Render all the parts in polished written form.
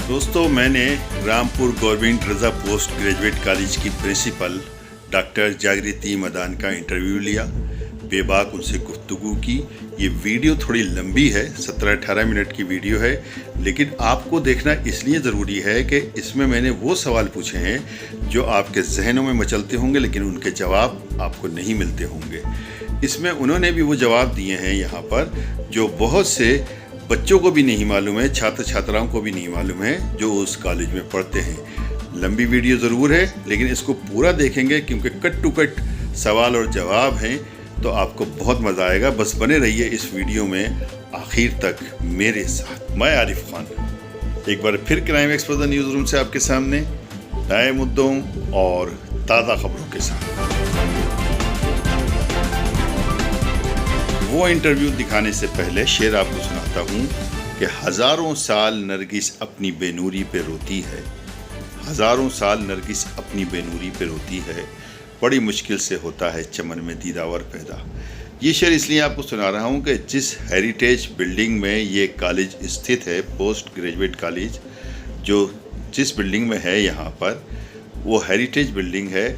दोस्तों, मैंने रामपुर गवर्नमेंट रज़ा post graduate college की प्रिंसिपल डॉक्टर जागृति मदान का इंटरव्यू लिया। बेबाक उनसे गुफ्तगू की। ये वीडियो थोड़ी लंबी है, 17-18 मिनट की वीडियो है, लेकिन आपको देखना इसलिए ज़रूरी है कि इसमें मैंने वो सवाल पूछे हैं जो आपके जहनों में मचलते होंगे, लेकिन उनके जवाब आपको नहीं मिलते होंगे। इसमें उन्होंने भी वो जवाब दिए हैं यहाँ पर जो बहुत से बच्चों को भी नहीं मालूम है, छात्र छात्राओं को भी नहीं मालूम है जो उस कॉलेज में पढ़ते हैं। लंबी वीडियो ज़रूर है, लेकिन इसको पूरा देखेंगे क्योंकि कट टू कट सवाल और जवाब हैं, तो आपको बहुत मज़ा आएगा। बस बने रहिए इस वीडियो में आखिर तक मेरे साथ। मैं आरिफ खान एक बार फिर क्राइम एक्सपर्ट न्यूज़ रूम से आपके सामने नए मुद्दों और ताज़ा खबरों के साथ। वो इंटरव्यू दिखाने से पहले शेर आपको सुनाता हूँ कि हज़ारों साल नरगिस अपनी बेनूरी पे रोती है, हज़ारों साल नरगिस अपनी बेनूरी पे रोती है, बड़ी मुश्किल से होता है चमन में दीदावर पैदा। ये शेर इसलिए आपको सुना रहा हूँ कि जिस हेरिटेज बिल्डिंग में ये कॉलेज स्थित है, पोस्ट ग्रेजुएट कॉलेज, जो जिस बिल्डिंग में है यहाँ पर, वो हेरिटेज बिल्डिंग है।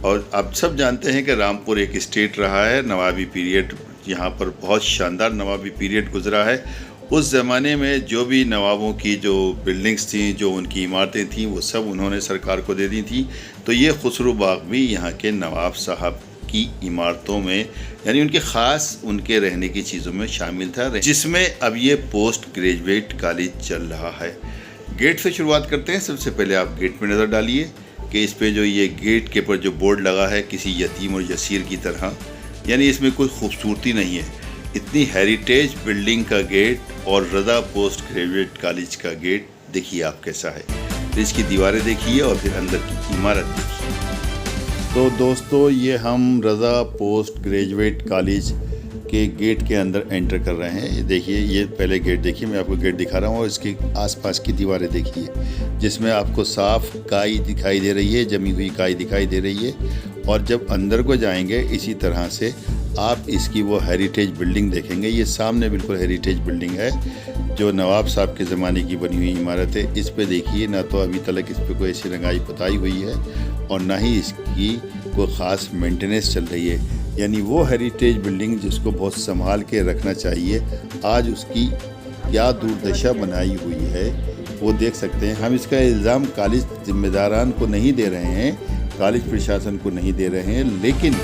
और आप सब जानते हैं कि रामपुर एक स्टेट रहा है, नवाबी पीरियड यहाँ पर बहुत शानदार नवाबी पीरियड गुजरा है। उस ज़माने में जो भी नवाबों की जो बिल्डिंग्स थी, जो उनकी इमारतें थीं, वो सब उन्होंने सरकार को दे दी थी। तो ये खुसरो बाग भी यहाँ के नवाब साहब की इमारतों में, यानी उनके ख़ास उनके रहने की चीज़ों में शामिल था, जिसमें अब ये पोस्ट ग्रेजुएट कॉलेज चल रहा है। गेट से शुरुआत करते हैं। सबसे पहले आप गेट पर नज़र डालिए कि इस पर जो ये गेट के ऊपर जो बोर्ड लगा है किसी यतीम और यसीर की तरह, यानी इसमें कोई खूबसूरती नहीं है। इतनी हेरिटेज बिल्डिंग का गेट और रज़ा पोस्ट ग्रेजुएट कॉलेज का गेट देखिए आप कैसा है। तो इसकी दीवारें देखिए और फिर अंदर की इमारत देखिए। तो दोस्तों, ये हम रज़ा पोस्ट ग्रेजुएट कॉलेज के गेट के अंदर एंटर कर रहे हैं। ये देखिए, ये पहले गेट देखिए, मैं आपको गेट दिखा रहा हूँ, और इसके आसपास की दीवारें देखिए जिसमें आपको साफ काई दिखाई दे रही है, जमी हुई काई दिखाई दे रही है। और जब अंदर को जाएंगे इसी तरह से आप इसकी वो हेरिटेज बिल्डिंग देखेंगे। ये सामने बिल्कुल हेरिटेज बिल्डिंग है जो नवाब साहब के ज़माने की बनी हुई इमारत है। इस पे देखिए, ना तो अभी तक इस पर कोई ऐसी रंगाई पुताई हुई है और ना ही इसकी कोई ख़ास मेंटेनेंस चल रही है। यानी वो हेरिटेज बिल्डिंग जिसको बहुत संभाल के रखना चाहिए, आज उसकी क्या दुर्दशा बनाई हुई है वो देख सकते हैं। हम इसका इल्ज़ाम कॉलेज ज़िम्मेदारान को नहीं दे रहे हैं, कॉलेज प्रशासन को नहीं दे रहे हैं, लेकिन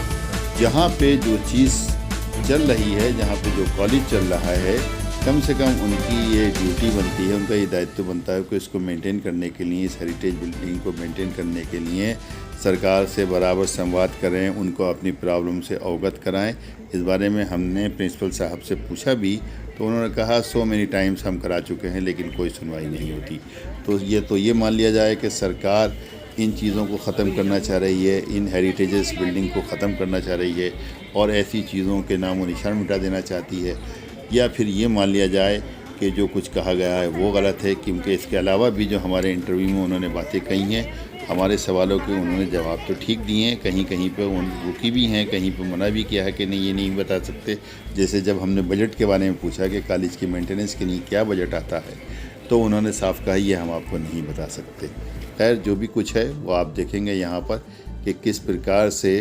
जहाँ पे जो चीज़ चल रही है, जहाँ पे जो कॉलेज चल रहा है, कम से कम उनकी ये ड्यूटी बनती है, उनका ये दायित्व बनता है कि इसको मेंटेन करने के लिए, इस हेरिटेज बिल्डिंग को मेंटेन करने के लिए सरकार से बराबर संवाद करें, उनको अपनी प्रॉब्लम से अवगत कराएं। इस बारे में हमने प्रिंसिपल साहब से पूछा भी, तो उन्होंने कहा सो मेनी टाइम्स हम करा चुके हैं, लेकिन कोई सुनवाई नहीं होती। तो ये मान लिया जाए कि सरकार इन चीज़ों को ख़त्म करना चाह रही है, इन हेरिटेजेस बिल्डिंग को ख़त्म करना चाह रही है और ऐसी चीज़ों के नामो निशान मिटा देना चाहती है, या फिर ये मान लिया जाए कि जो कुछ कहा गया है वो गलत है। क्योंकि इसके अलावा भी जो हमारे इंटरव्यू में उन्होंने बातें कही हैं, हमारे सवालों के उन्होंने जवाब तो ठीक दिए हैं, कहीं कहीं पे उन रुकी भी हैं, कहीं पे मना भी किया है कि नहीं, ये नहीं बता सकते। जैसे जब हमने बजट के बारे में पूछा कि कॉलेज की मेंटेनेंस के लिए क्या बजट आता है, तो उन्होंने साफ कहा ये हम आपको नहीं बता सकते। खैर, जो भी कुछ है वो आप देखेंगे यहाँ पर कि किस प्रकार से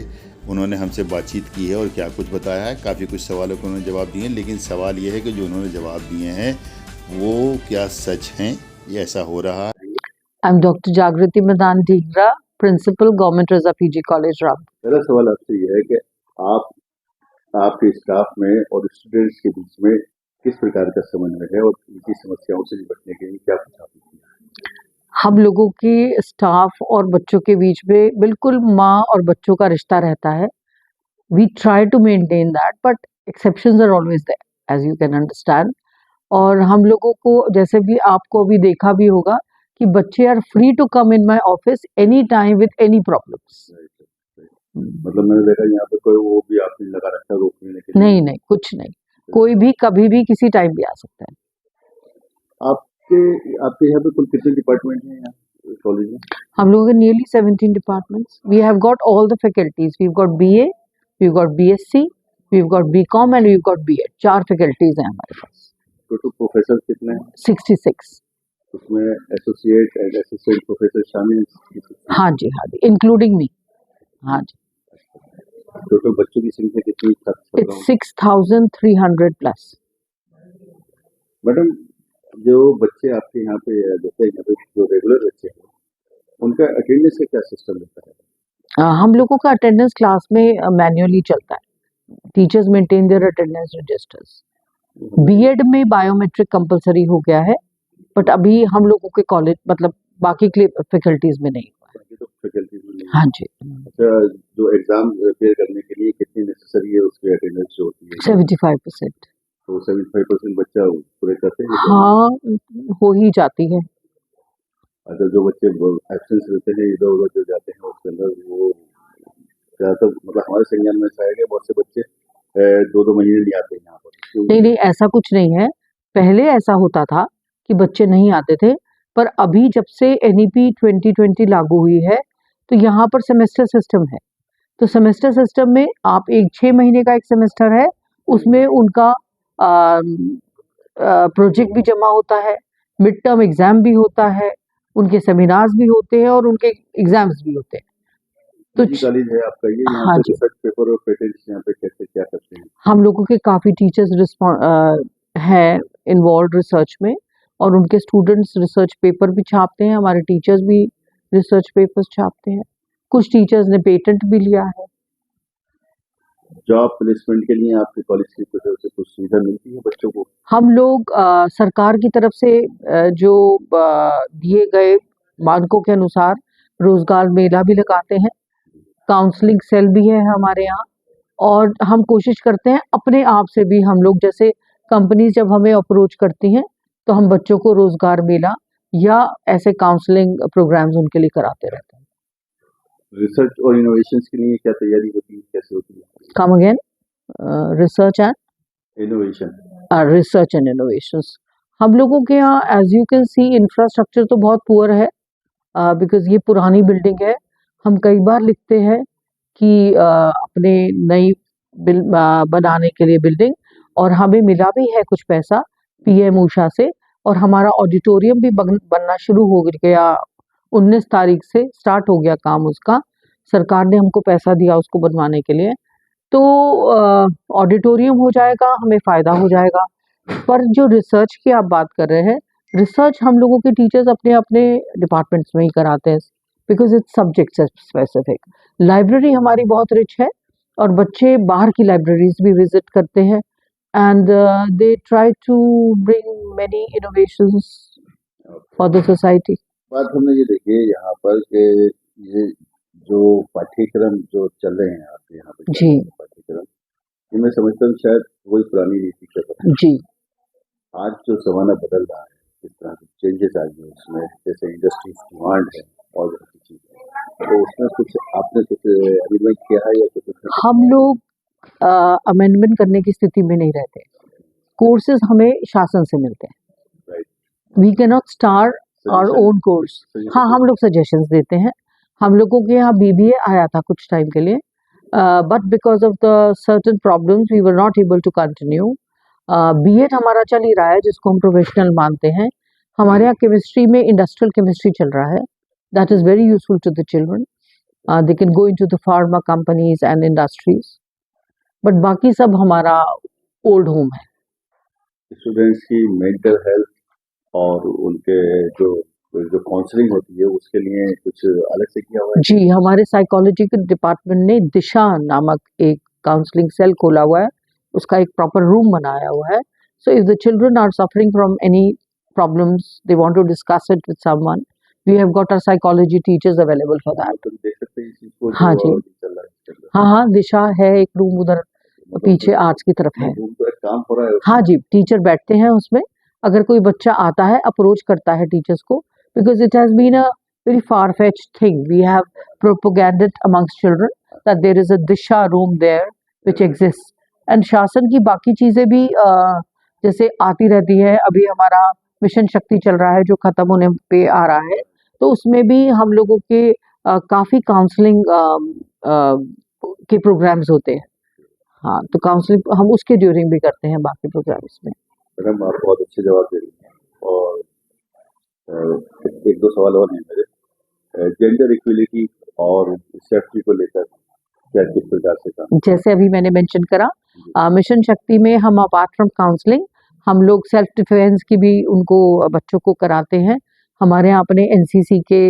उन्होंने हमसे बातचीत की है और क्या कुछ बताया है। काफ़ी कुछ सवालों को उन्होंने जवाब दिए हैं, लेकिन सवाल ये है कि जो उन्होंने जवाब दिए हैं वो क्या सच हैं, ये ऐसा हो रहा है। आई एम डॉक्टर जागृति मदान ढींगरा, प्रिंसिपल गवर्नमेंट रज़ा पीजी कॉलेज रामपुर। मेरा सवाल आपसे ये है कि आपके स्टाफ में और स्टूडेंट्स के बीच में किस प्रकार का समन्वय है और इनकी समस्याओं से निपटने के लिए क्या कुछ आप किया? हम लोगों के स्टाफ और बच्चों के बीच में बिल्कुल माँ और बच्चों का रिश्ता रहता है। We try to maintain that, but exceptions are always there, as you can understand. और हम लोगों को, जैसे भी आपको अभी देखा भी होगा, कि बच्चे are free to come in my office any time with any problems. मतलब मैंने देखा यहाँ पे कोई वो भी आपने लगा रखा है रोकने के लिए? नहीं, कुछ नहीं, कोई भी कभी भी किसी टाइम भी आ सकता है। आपके यहाँ पे कुल कितने डिपार्टमेंट हैं यहाँ कॉलेज में? हम लोगों के nearly 17 departments. We have got all the faculties. We have got BA, we have got BSc, we have got BCom and we have got B.Ed। 4 faculties हैं हमारे पास। टोटल प्रोफेसर कितने हैं? 66। उसमें एसोसिएट एंड असिस्टेंट प्रोफेसर शामिल हैं। हाँ जी, including me. हाँ जी, total बच्चों की संख्या कितनी इट्स 6,300 प्लस। मैडम, जो बच्चे आपके यहाँ पे रहते हैं, यहाँ पे जो रेगुलर बच्चे हैं, उनका अटेंडेंस का क्या सिस्टम रहता है? हम लोगों का अटेंडेंस क्लास में मैन्युअली चलता है। Teachers maintain their attendance registers. B Ed में बायोमेट्रिक कंपलसरी हो गया है, बट अभी हम लोगों के कॉलेज मतलब बाकी फैकल्टीज में नहीं हुआ है। बाकी तो फैकल्टीज में नहीं। हाँ जी, अच्छा, जो एग्जाम अपेयर करने के लिए कितनी नेसेसरी है उसकी अटेंडेंस जो होती है? 75%। तो 75% बच्चा पूरे करते हैं? हाँ, हो ही जाती है। अच्छा, जो बच्चे एब्सेंस रहते हैं, इधर उधर जो जाते हैं, उसके अंदर वो ज़्यादातर मतलब हमारे संज्ञान में ऐसा है कि बहुत से बच्चे 2-2 महीने नहीं आते यहाँ पर। नहीं, ऐसा कुछ नहीं है। पहले ऐसा होता था कि बच्चे नहीं आते थे, पर अभी जब से एनईपी 2020 लागू हुई है, तो यहाँ पर सेमेस्टर सिस्टम है। तो सेमेस्टर सिस्टम में आप 6 महीने का एक सेमेस्टर है, उसमें उनका प्रोजेक्ट भी जमा होता है, मिड टर्म एग्जाम भी होता है, उनके सेमिनार्स भी होते हैं और उनके एग्जाम्स भी होते हैं। तो कॉलेज है आपका ये, यहाँ हाँ पे जी, रिसर्च पेपर और पेटेंट्स यहाँ पे कैसे क्या करते हैं? हम लोगों के काफ़ी टीचर्स हैं इन्वॉल्व रिसर्च में, और उनके स्टूडेंट्स रिसर्च पेपर भी छापते हैं, हमारे टीचर्स भी रिसर्च पेपर्स छापते हैं, कुछ टीचर्स ने पेटेंट भी लिया है। जॉब प्लेसमेंट के लिए आपके कॉलेज की तरफ से कुछ सुविधा मिलती है बच्चों को? हम लोग सरकार की तरफ से जो दिए गए मानकों के अनुसार रोजगार मेला भी लगाते हैं, काउंसलिंग सेल भी है हमारे यहाँ, और हम कोशिश करते हैं अपने आप से भी, हम लोग जैसे कंपनी जब हमें अप्रोच करती हैं तो हम बच्चों को रोजगार मेला या ऐसे काउंसलिंग प्रोग्राम्स उनके लिए कराते रहते हैं। रिसर्च और इनोवेशंस के लिए क्या तैयारी होती है, कैसे होती है? Come again, research and innovation. Research and innovations. हम लोगों के यहाँ as you can see infrastructure तो बहुत पुअर है, बिकॉज ये पुरानी बिल्डिंग है। हम कई बार लिखते हैं कि अपने नई बनाने के लिए बिल्डिंग, और हमें मिला भी है कुछ पैसा पीएम ऊषा से, और हमारा ऑडिटोरियम भी बनना शुरू हो गया। 19 तारीख से स्टार्ट हो गया काम उसका, सरकार ने हमको पैसा दिया उसको बनवाने के लिए। तो ऑडिटोरियम हो जाएगा, हमें फ़ायदा हो जाएगा। पर जो रिसर्च की आप बात कर रहे हैं, रिसर्च हम लोगों के टीचर्स अपने अपने डिपार्टमेंट्स में ही कराते हैं, because it's subject specific. Library हमारी बहुत रिच है, और बच्चे बाहर की लाइब्रेरीज भी विजिट करते हैं, and they try to bring many innovations for the society. बात हमने ये देखी है यहाँ पर कि ये जो पाठ्यक्रम जो चल रहे हैं आपके यहाँ पे जी पाठ्यक्रम, ये मैं समझता हूँ शायद वही पुरानी नीति का बदलाव। जी, आज जो जमाना बदल रहा है, जिस तरह से चेंजेस आई हैं उसमें, जैसे इंडस्ट्रीज डिमांड है और बहुत सी चीज़ें, तो उसमें कुछ आपने कुछ अमेंडमेंट किया है या कुछ? हम लोग अमेंडमेंट करने की स्थिति में नहीं रहते। कोर्सेज हमें शासन से मिलते हैं। Right. We can not start our own course. हाँ, हम लोग सजेशंस देते हैं। हम लोगों के यहाँ बीबीए आया था कुछ टाइम के लिए, but because of the certain problems we were not able to continue. B Ed हमारा चल ही रहा है, जिसको हम प्रोफेशनल मानते हैं। हमारे यहाँ केमिस्ट्री में इंडस्ट्रियल केमिस्ट्री चल रहा है, that is very useful to the children. They can go into the pharma companies and industries, but बाकी सब हमारा ओल्ड होम है। स्टूडेंट्स की मेंटल हेल्थ और उनके जो जो काउंसलिंग होती है उसके लिए कुछ अलग से किया हुआ है? जी, हमारे साइकोलॉजी के डिपार्टमेंट ने दिशा नामक एक काउंसलिंग सेल खोला हुआ है, उसका एक प्रॉपर रूम बनाया हुआ है। So if the children are suffering from any problems, they want to discuss it with someone, we have got our psychology teachers available for that. तो देख सकते हैं इस चीज को, हाँ जो जी, चल रहा है इसके अंदर। हाँ, दिशा है एक रूम उधर पीछे आर्ट्स की तरफ है। रूम तो एक काम हो रहा है। हाँ जी, टीचर बैठते हैं उसमें। अगर कोई बच्चा आता है, अप्रोच करता है टीचर्स को, because it has been a very far-fetched thing. We have propagated amongst children that there is a Disha room there which exists. And शासन की बाकी चीज़ें भी जैसे आती रहती है। अभी हमारा मिशन शक्ति चल रहा है जो ख़त्म होने पे आ रहा है, तो उसमें भी हम लोगों के काफ़ी काउंसलिंग के प्रोग्राम्स होते हैं। हाँ, तो काउंसलिंग हम उसके ड्यूरिंग भी करते हैं बाकी प्रोग्राम्स में। मैडम, आप बहुत अच्छे जवाब दे रही हैं, और एक दो सवाल और हैं मेरे। जेंडर इक्वलिटी और सेफ्टी को लेकर क्या किस प्रकार से काम? जैसे अभी मैंने मेंशन करा, मिशन शक्ति में हम अपार्ट फ्रॉम काउंसलिंग हम लोग सेल्फ डिफेंस की भी उनको बच्चों को कराते हैं। हमारे यहाँ अपने एनसीसी के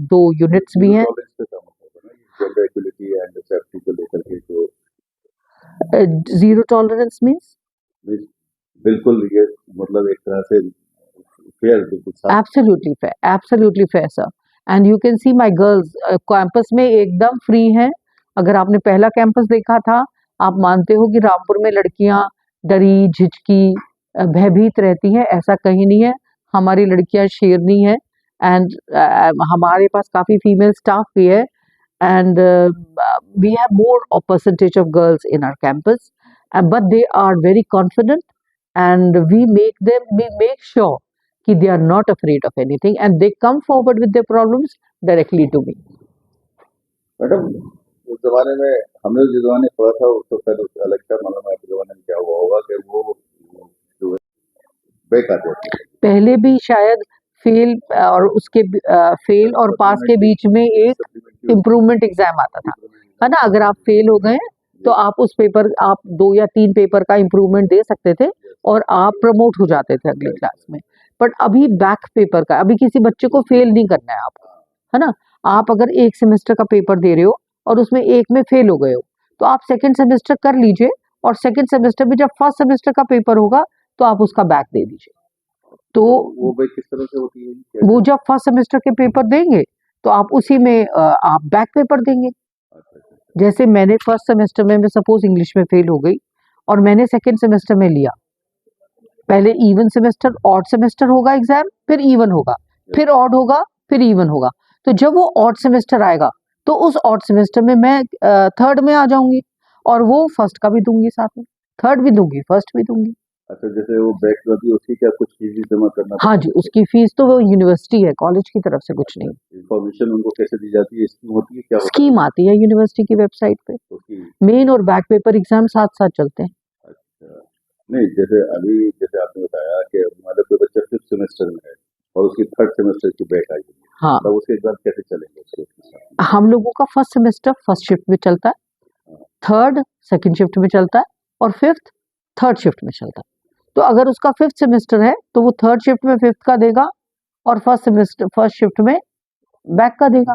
2 यूनिट्स भी हैं। जेंडर इक्वलिटी एंड सेफ्टी को लेकर के जो जीरो टॉलरेंस मीन्स बिल्कुल ये मतलब एक तरह से फेयर, बिल्कुल साफ। Absolutely fair sir. And you can see my girls campus में एकदम फ्री हैं। अगर आपने पहला कैंपस देखा था, आप मानते हो कि रामपुर में लड़कियां डरी झिझकी भयभीत रहती हैं, ऐसा कहीं नहीं है। हमारी लड़कियां शेरनी हैं एंड हमारे पास काफ़ी फीमेल स्टाफ भी है and we have more percentage of girls in our campus, but they are very confident and we make sure कि they are not afraid of anything and they come forward with their problems directly to me. Madam उस जमाने में हमने जिस जमाने पढ़ा था तो फिर अलग था, मालूम है आपके जमाने में क्या हुआ होगा कि वो जो बैक आ जाती है। पहले भी शायद फेल और उसके फेल और पास के बीच में एक इम्प्रूवमेंट एग्जाम आता था, है ना। अगर आप फेल हो गए तो आप उस पेपर आप 2 या 3 पेपर का इम्प्रूवमेंट दे सकते थे और आप प्रमोट हो जाते थे अगली क्लास में। बट अभी बैक पेपर का, अभी किसी बच्चे को फेल नहीं करना है आपको, है ना। आप अगर एक सेमेस्टर का पेपर दे रहे हो और उसमें एक में फेल हो गए हो तो आप सेकेंड सेमेस्टर कर लीजिए और सेकेंड सेमेस्टर में जब फर्स्ट सेमेस्टर का पेपर होगा तो आप उसका बैक दे दीजिए। तो वो बैक किस तरह से होती है? वो जब फर्स्ट सेमेस्टर के पेपर देंगे तो आप उसी में आप बैक पेपर देंगे। जैसे मैंने फर्स्ट सेमेस्टर में मैं सपोज इंग्लिश में फेल हो गई और मैंने सेकेंड सेमेस्टर में लिया, पहले इवन सेमेस्टर ऑड सेमेस्टर होगा एग्जाम, फिर इवन होगा, फिर ऑड होगा, फिर इवन होगा। तो जब वो ऑड सेमेस्टर आएगा तो उस ऑड सेमेस्टर में मैं थर्ड में आ जाऊंगी और वो फर्स्ट का भी दूंगी, साथ में थर्ड भी दूंगी, फर्स्ट भी दूंगी। अच्छा, जैसे वो बैक होती है उसकी क्या कुछ फीस जमा करना? हाँ जी, उसकी फीस तो वो यूनिवर्सिटी है, कॉलेज की तरफ से कुछ नहीं। इंफॉर्मेशन उनको कैसे दी जाती है? स्कीम होती है क्या? स्कीम आती है यूनिवर्सिटी की वेबसाइट पे, मेन और बैक पेपर एग्जाम साथ साथ चलते हैं। अच्छा, नहीं जैसे अभी जैसे आपने बताया कि मतलब कोई बच्चा 5th सेमेस्टर में है और उसकी 3rd सेमेस्टर की बैक आई, हाँ, तो उसके बाद कैसे चलेंगे उसके साथ? हम लोगों का फर्स्ट सेमेस्टर फर्स्ट शिफ्ट में चलता है, थर्ड सेकंड शिफ्ट में चलता है और फिफ्थ थर्ड शिफ्ट में चलता है। तो अगर उसका 5th सेमेस्टर है तो वो थर्ड शिफ्ट में 5th का देगा और फर्स्ट शिफ्ट में बैक का देगा।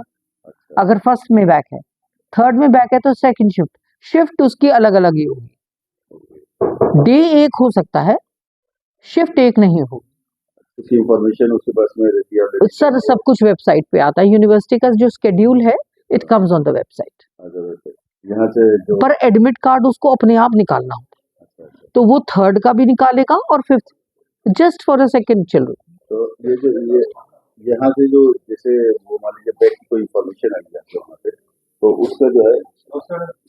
अगर फर्स्ट में बैक है, थर्ड में बैक है तो सेकंड शिफ्ट उसकी अलग अलग ही होगी। डे एक हो सकता है, शिफ्ट एक नहीं होगी। उसकी इंफॉर्मेशन उसके पास में रहती है सर, सब कुछ वेबसाइट पे आता है। यूनिवर्सिटी का जो शेड्यूल है it comes on the website. यहाँ से जो पर एडमिट कार्ड उसको अपने आप निकालना होता है, तो वो थर्ड का भी निकालेगा और fifth, just for a second children. तो ये जो ये यहाँ से जो जैसे वो मान लीजिए बैक की कोई इंफॉर्मेशन आ जाती है वहाँ पे, तो उसका जो है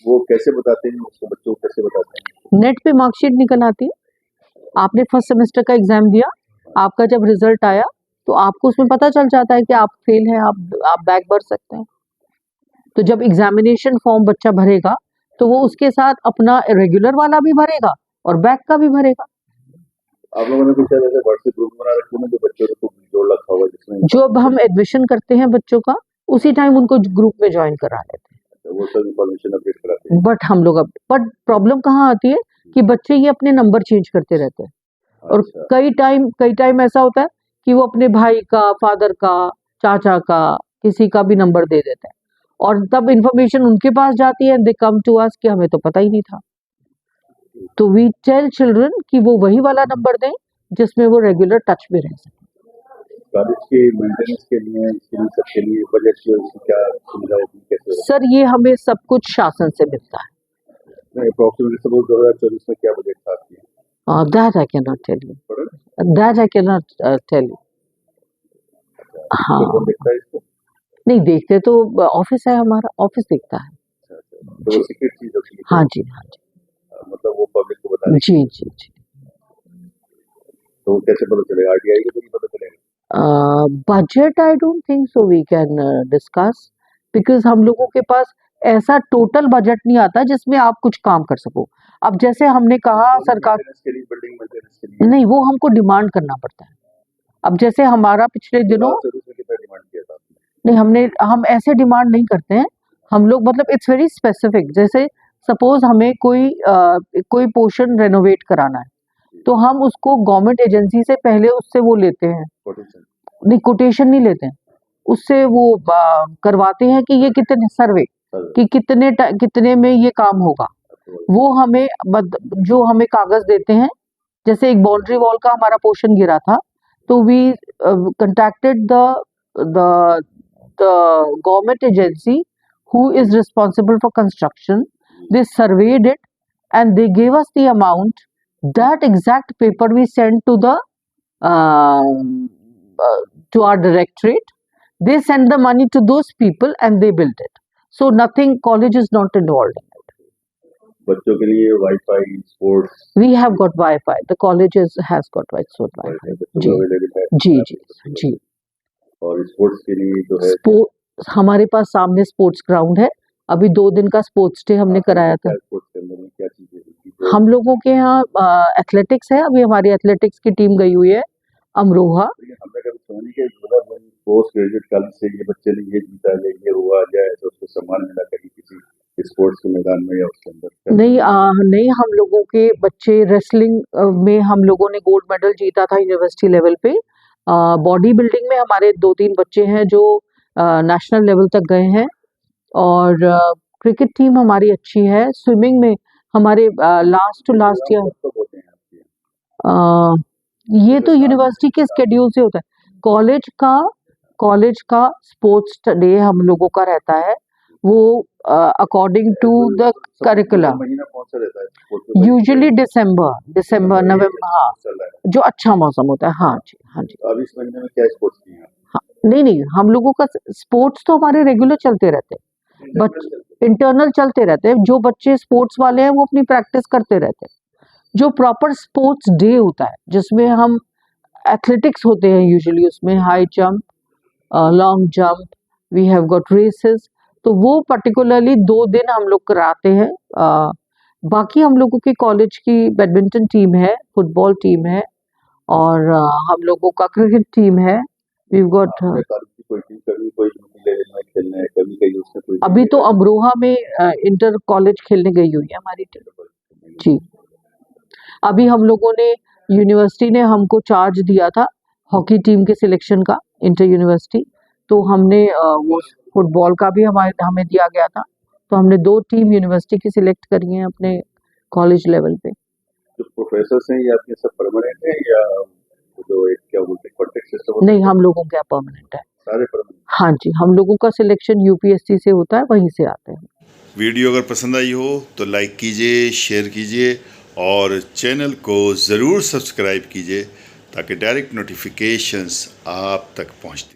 वो कैसे बताते हैं, उसको बच्चों को कैसे बताते हैं? नेट पे मार्कशीट निकल आती है। आपने फर्स्ट सेमेस्टर का एग्जाम दिया, आपका जब रिजल्ट आया तो आपको उसमें पता चल जाता है कि आप फेल हैं, आप बैक भर सकते हैं। तो जब एग्जामिनेशन फॉर्म बच्चा भरेगा तो वो उसके साथ अपना रेगुलर वाला भी भरेगा और बैक का भी भरेगा। आप लोगों ने कुछ ऐसे व्हाट्सएप ग्रुप बना रखे हैं जो बच्चों को जोड़ रखा हुआ है जिसमें जब हम एडमिशन करते हैं बच्चों का उसी टाइम उनको ग्रुप में ज्वाइन करा लेते हैं, वो सब इंफॉर्मेशन अपडेट कराते हैं। बट हम लोग अब बट प्रॉब्लम कहाँ आती है कि बच्चे ये अपने नंबर चेंज करते रहते हैं और कई टाइम ऐसा होता है कि वो अपने भाई का, फादर का, चाचा का, किसी का भी नंबर दे देते हैं और तब इंफॉर्मेशन उनके पास जाती है, दे कम टू अस कि हमें तो पता ही नहीं था। तो वी टेल चिल्ड्रन कि वो वही वाला नंबर दें जिसमें वो रेगुलर टच में रह सके। कॉलेज के मेंटेनेंस के लिए सबके लिए बजट की क्या सुविधा होती है, कैसे? सर, ये हमें सब कुछ शासन से मिलता है। नहीं, अप्रोक्सीमेटली सपोज 2024 में क्या बजट था आपकी? That I cannot tell you. That I cannot tell you. हाँ, कौन देखता है इसको? नहीं देखते तो ऑफिस है हमारा, ऑफिस देखता है। तो वो सीक्रेट चीज होती है? हाँ जी, हाँ जी, मतलब वो पब्लिक को बताने जी जी जी। तो वो कैसे पता चलेगा? आरटीआई को नहीं पता चलेगा? Budget I don't think so we can discuss, because हम लोगों के पास ऐसा टोटल बजट नहीं आता जिसमें आप कुछ काम कर सको। अब जैसे हमने कहा सरकार बिल्डिंग मेंटेनेंस के लिए नहीं, वो हमको डिमांड करना पड़ता है। अब जैसे हमारा पिछले दिनों सर्विस में कितना डिमांड किया था आपने? नहीं, हम ऐसे डिमांड नहीं करते हैं। हम लोग मतलब इट्स वेरी स्पेसिफिक। जैसे सपोज हमें कोई पोर्शन रेनोवेट कराना है, तो हम उसको गवर्नमेंट एजेंसी से पहले उससे वो लेते हैं, कोटेशन नहीं कोटेशन नहीं लेते हैं, उससे वो करवाते हैं कि ये कितने सर्वे कि कितने में ये काम होगा। वो हमें जो हमें कागज देते हैं, जैसे एक बाउंड्री वॉल का हमारा पोर्शन गिरा था, तो we contacted the government agency who is responsible for construction. They surveyed it and they gave us the amount. That exact paper we sent to our directorate. They send the money to those people and they build it. So nothing, college is not involved in it. बच्चों के लिए wifi sports We have got Wi-Fi. The college has got Wi-Fi. बच्चों जी को available है जी। और sports के लिए जो है हमारे पास सामने स्पोर्ट्स ग्राउंड है। अभी 2 दिन का स्पोर्ट्स डे हमने कराया था। स्पोर्ट्स के अंदर में क्या चीजें होती हम लोगों के यहाँ एथलेटिक्स है। अभी हमारी एथलेटिक्स की टीम गई हुई है अमरोहा। हमने कभी सोनी के पोस्ट ग्रेजुएट कॉलेज से ये बच्चे ने ये जीता या ये हुआ जाए तो उसको सम्मान मिला कहीं किसी स्पोर्ट्स के मैदान में या उसके अंदर? नहीं, हम लोगों के बच्चे रेसलिंग में हम लोगों ने गोल्ड मेडल जीता था यूनिवर्सिटी लेवल पे। बॉडी बिल्डिंग में हमारे 2-3 बच्चे हैं जो नेशनल लेवल तक गए हैं और क्रिकेट टीम हमारी अच्छी है। स्विमिंग में हमारे लास्ट टू लास्ट ईयर ये तो यूनिवर्सिटी के स्केड्यूल से होता है। कॉलेज का स्पोर्ट्स डे हम लोगों का रहता है, वो अकॉर्डिंग टू द करिकुलम। महीना कौन सा रहता है? यूजुअली दिसंबर नवंबर, हाँ, जो अच्छा मौसम होता है। हाँ जी। अब इस महीने में क्या स्पोर्ट्स किए हैं? हाँ, नहीं, हम लोगों का स्पोर्ट्स तो हमारे रेगुलर चलते रहते हैं, बट इंटरनल चलते रहते हैं। जो बच्चे स्पोर्ट्स वाले हैं वो अपनी प्रैक्टिस करते रहते हैं। जो प्रॉपर स्पोर्ट्स डे होता है जिसमें हम एथलेटिक्स होते हैं, यूजुअली उसमें high jump, long jump, we have got races, तो वो पर्टिकुलरली 2 दिन हम लोग कराते हैं। बाकी हम लोगों की कॉलेज की बैडमिंटन टीम है, फुटबॉल टीम है और हम लोगों का क्रिकेट टीम है। वी गॉट अभी तो अमरोहा में इंटर कॉलेज खेलने गई हुई है हमारी टीम जी। अभी हम लोगों ने यूनिवर्सिटी ने हमको चार्ज दिया था हॉकी टीम के सिलेक्शन का, इंटर यूनिवर्सिटी, तो हमने वो फुटबॉल का भी हमें दिया गया था, तो हमने 2 टीम यूनिवर्सिटी की सिलेक्ट करी हैं अपने कॉलेज लेवल पे। जो प्रोफेसर्स हैं ये आपके सब परमानेंट हैं या जो एक क्या बोलते हैं कॉन्ट्रैक्ट सिस्टम? नहीं, हम लोगों का परमानेंट है। सारे परमानेंट? हाँ जी, हम लोगों का सिलेक्शन यूपीएससी से होता है, वहीं से आते हैं। वीडियो अगर पसंद आई हो तो लाइक कीजिए, शेयर कीजिए और चैनल को ज़रूर सब्सक्राइब कीजिए ताकि डायरेक्ट नोटिफिकेशंस आप तक पहुँचती